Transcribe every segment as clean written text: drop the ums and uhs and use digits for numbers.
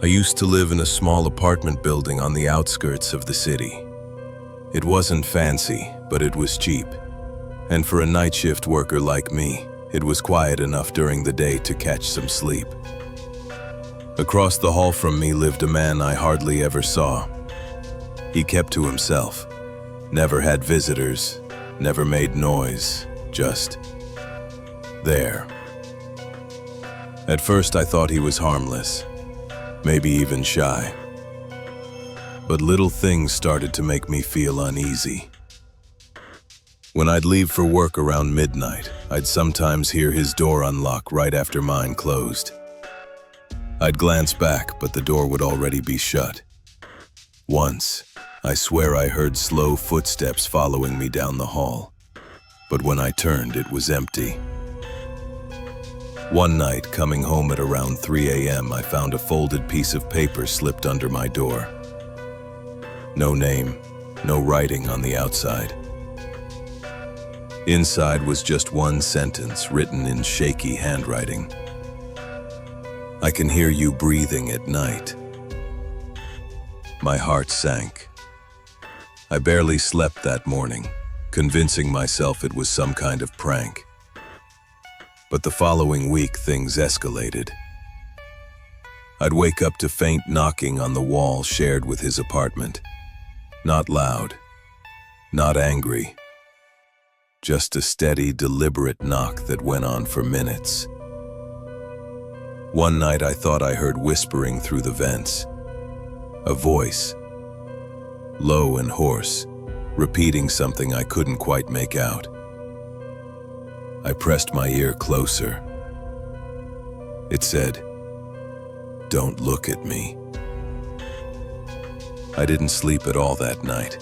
I used to live in a small apartment building on the outskirts of the city. It wasn't fancy, but it was cheap. And for a night shift worker like me, it was quiet enough during the day to catch some sleep. Across the hall from me lived a man I hardly ever saw. He kept to himself, never had visitors, never made noise, just there. At first I thought he was harmless, maybe even shy. But little things started to make me feel uneasy. When I'd leave for work around midnight, I'd sometimes hear his door unlock right after mine closed. I'd glance back, but the door would already be shut. Once, I swear I heard slow footsteps following me down the hall. But when I turned, it was empty. One night, coming home at around 3 a.m., I found a folded piece of paper slipped under my door. No name, no writing on the outside. Inside was just one sentence written in shaky handwriting. I can hear you breathing at night. My heart sank. I barely slept that morning, convincing myself it was some kind of prank. But the following week, things escalated. I'd wake up to faint knocking on the wall shared with his apartment. Not loud, not angry, just a steady, deliberate knock that went on for minutes. One night I thought I heard whispering through the vents. A voice, low and hoarse, repeating something I couldn't quite make out. I pressed my ear closer. It said, "Don't look at me." I didn't sleep at all that night.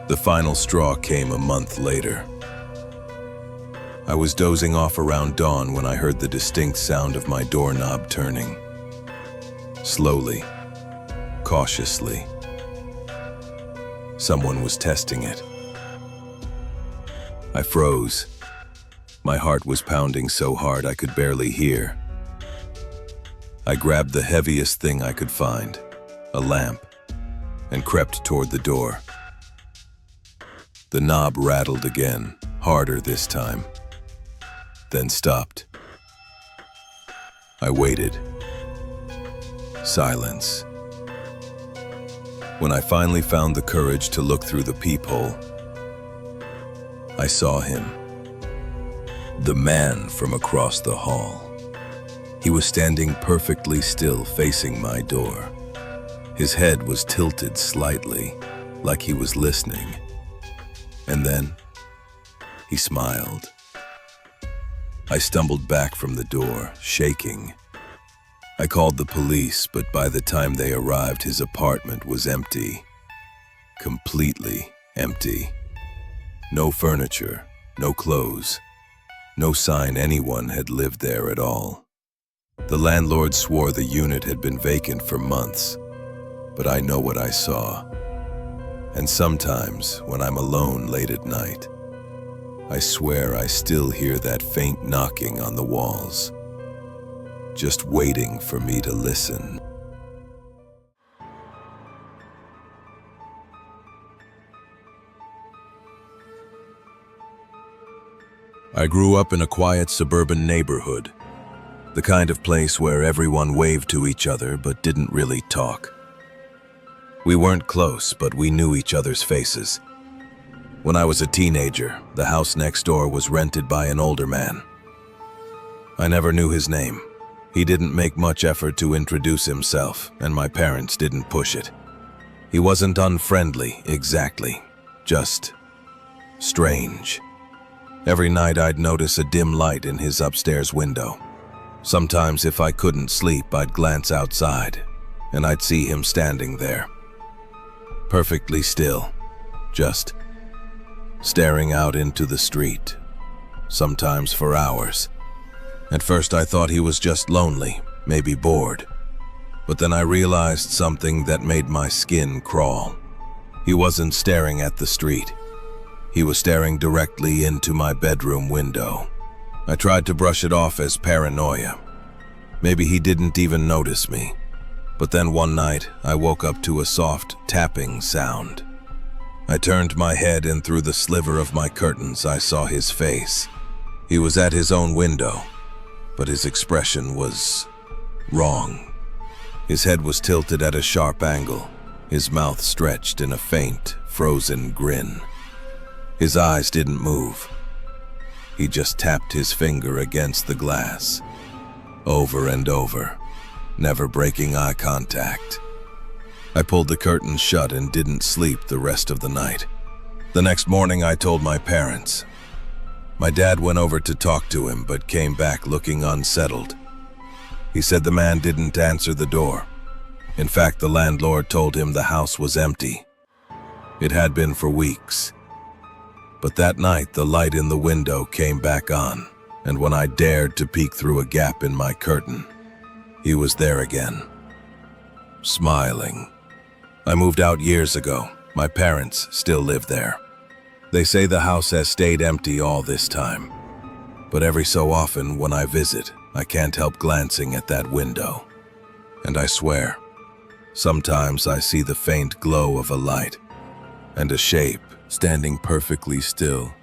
The final straw came a month later. I was dozing off around dawn when I heard the distinct sound of my doorknob turning. Slowly, cautiously. Someone was testing it. I froze. My heart was pounding so hard I could barely hear. I grabbed the heaviest thing I could find, a lamp, and crept toward the door. The knob rattled again, harder this time, then stopped. I waited. Silence. When I finally found the courage to look through the peephole, I saw him. The man from across the hall. He was standing perfectly still facing my door. His head was tilted slightly, like he was listening. And then, he smiled. I stumbled back from the door, shaking. I called the police, but by the time they arrived, his apartment was empty. Completely empty. No furniture, no clothes. No sign anyone had lived there at all. The landlord swore the unit had been vacant for months, but I know what I saw. And sometimes, when I'm alone late at night, I swear I still hear that faint knocking on the walls, just waiting for me to listen. I grew up in a quiet suburban neighborhood, the kind of place where everyone waved to each other but didn't really talk. We weren't close, but we knew each other's faces. When I was a teenager, the house next door was rented by an older man. I never knew his name. He didn't make much effort to introduce himself, and my parents didn't push it. He wasn't unfriendly, exactly, just strange. Every night I'd notice a dim light in his upstairs window. Sometimes if I couldn't sleep, I'd glance outside, and I'd see him standing there. Perfectly still, just staring out into the street, sometimes for hours. At first I thought he was just lonely, maybe bored. But then I realized something that made my skin crawl. He wasn't staring at the street. He was staring directly into my bedroom window. I tried to brush it off as paranoia. Maybe he didn't even notice me. But then one night, I woke up to a soft tapping sound. I turned my head and through the sliver of my curtains I saw his face. He was at his own window, but his expression was wrong. His head was tilted at a sharp angle, his mouth stretched in a faint, frozen grin. His eyes didn't move. He just tapped his finger against the glass, over and over, never breaking eye contact. I pulled the curtains shut and didn't sleep the rest of the night. The next morning I told my parents. My dad went over to talk to him but came back looking unsettled. He said the man didn't answer the door. In fact, the landlord told him the house was empty. It had been for weeks. But that night the light in the window came back on, and when I dared to peek through a gap in my curtain, he was there again, smiling. I moved out years ago. My parents still live there. They say the house has stayed empty all this time. But every so often when I visit, I can't help glancing at that window. And I swear, sometimes I see the faint glow of a light and a shape standing perfectly still,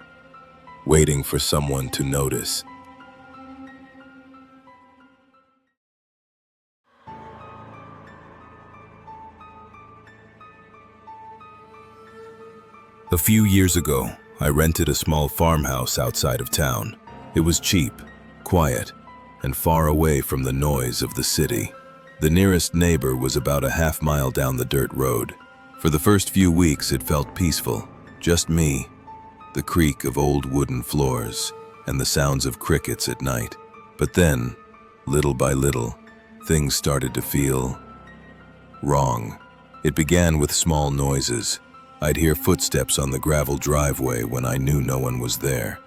waiting for someone to notice. A few years ago, I rented a small farmhouse outside of town. It was cheap, quiet, and far away from the noise of the city. The nearest neighbor was about a half-mile down the dirt road. For the first few weeks, it felt peaceful. Just me, the creak of old wooden floors, and the sounds of crickets at night. But then, little by little, things started to feel wrong. It began with small noises. I'd hear footsteps on the gravel driveway when I knew no one was there.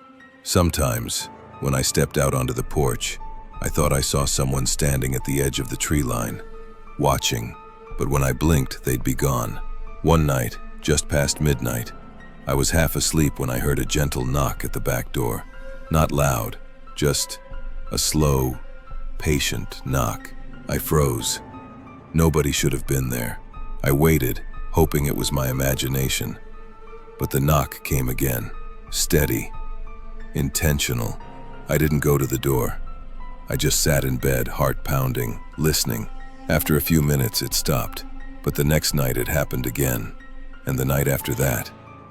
Sometimes, when I stepped out onto the porch, I thought I saw someone standing at the edge of the tree line, watching, but when I blinked, they'd be gone. One night, just past midnight, I was half asleep when I heard a gentle knock at the back door. Not loud, just a slow, patient knock. I froze. Nobody should have been there. I waited, hoping it was my imagination. But the knock came again, steady, intentional. I didn't go to the door. I just sat in bed, heart pounding, listening. After a few minutes, it stopped. But the next night it happened again. And the night after that.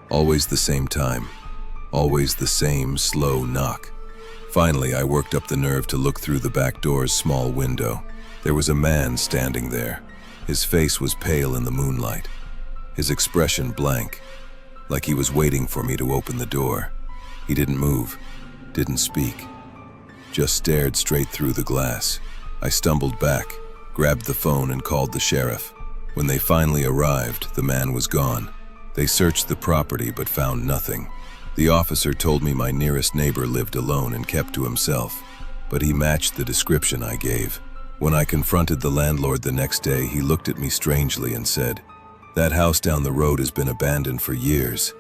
Always the same time. Always the same slow knock. Finally, I worked up the nerve to look through the back door's small window. There was a man standing there. His face was pale in the moonlight. His expression blank, like he was waiting for me to open the door. He didn't move, didn't speak, just stared straight through the glass. I stumbled back, grabbed the phone and called the sheriff. When they finally arrived, the man was gone. They searched the property but found nothing. The officer told me my nearest neighbor lived alone and kept to himself, but he matched the description I gave. When I confronted the landlord the next day, he looked at me strangely and said, "That house down the road has been abandoned for years."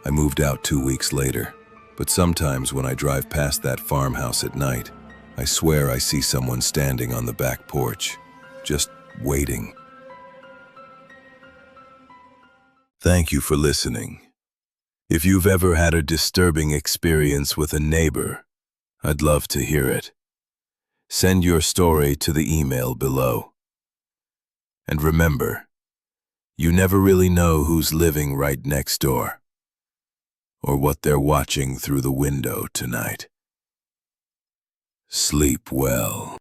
I moved out 2 weeks later, but sometimes when I drive past that farmhouse at night, I swear I see someone standing on the back porch, just waiting. Thank you for listening. If you've ever had a disturbing experience with a neighbor, I'd love to hear it. Send your story to the email below. And remember, you never really know who's living right next door, or what they're watching through the window tonight. Sleep well.